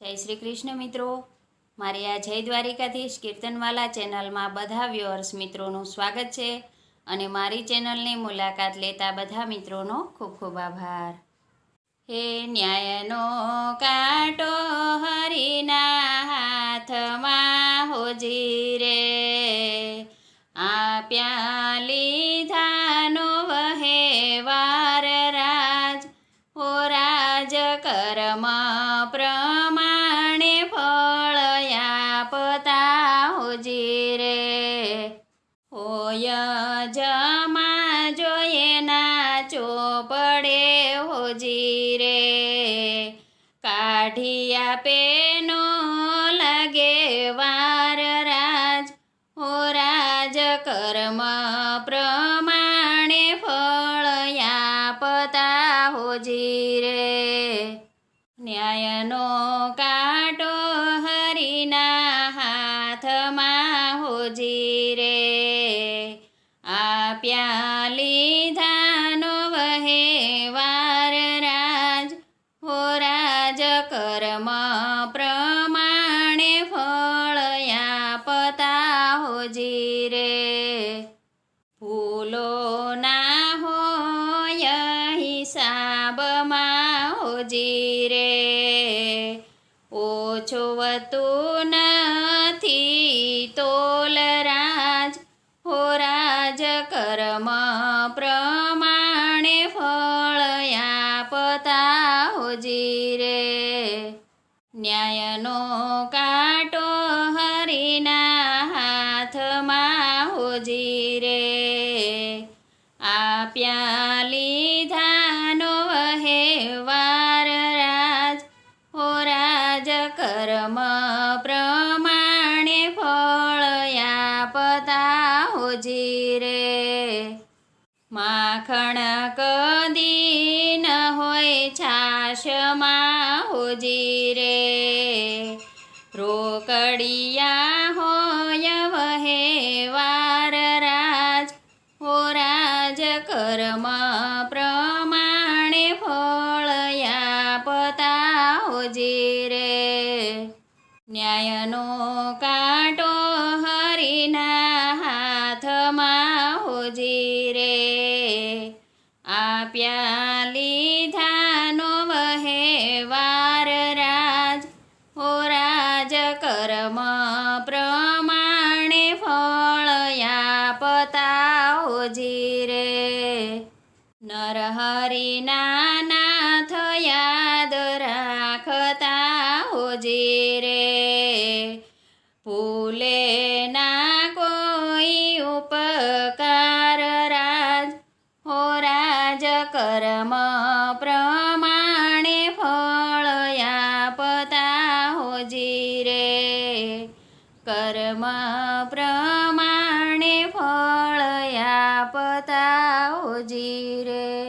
જય શ્રી કૃષ્ણ મિત્રો, મારી આ જય દ્વારિકાધીશ કીર્તનવાલા ચેનલમાં બધા વ્યુઅર્સ મિત્રોનું સ્વાગત છે અને મારી ચેનલની મુલાકાત લેતા બધા મિત્રોનો ખૂબ ખૂબ આભાર. હે ન્યાયનો કાંટો હરિના હાથમાં હોજી રે, આપ્યા લીધાનો વહેવાર રાજ, હો રાજ કર્મ પ્રમાણે ફળ આપતા હોજી રે, હોય જમા જોઈએ ના ચોપડે હોજી રે, કાઢી આપે નો લાગે વાર રાજ, હો રાજ કર્મ પ્રમાણે ફળ આપતા હોજી રે. ન્યાયનો કાંટો હરિના હાથમાં હોજી રે, આપ્યા લીધાનો વહેવાર રાજ, હો રાજ કર્મ પ્રમાણે ફળ આપતા હોજી રે. ભૂલો ના હોય હિસાબમાં હોજી રે, ઓછો વતું નથી તોલ રાજ, હો રાજ કર્મ પ્રમાણે ફળ આપતા હોજી રે. ન્યાયનો કાંટો હરિના હાથમાં હોજી રે, આપ્યા લીધાનો વહેવાર રાજ, હો રાજ કર્મ પ્રમાણે ફળ આપતા હોજી રે. માખણ કદી ન હોય છાશમાં હોજી રે, રોકડિયા હોય વહેવાર રાજ, હો રાજ કર્મ પ્રમાણે ફળ આપતા હોજી રે. ન્યાયનો કાંટો હરિના હાથમાં હોજી રે, આપ્યા લીધાનો વહેવાર રાજ, હો રાજ કર્મ પ્રમાણે ફળ આપતા હોજી રે. નરહરિના નાથ યાદ રાખતા હોજી રે, ભૂલે ના કોઈ ઉપકાર રાજ, હો રાજ કર્મ પ્રમાણે ફળ આપતા હોજી રે, કર્મ પ્રમાણે ફળ આપતા હોજી રે.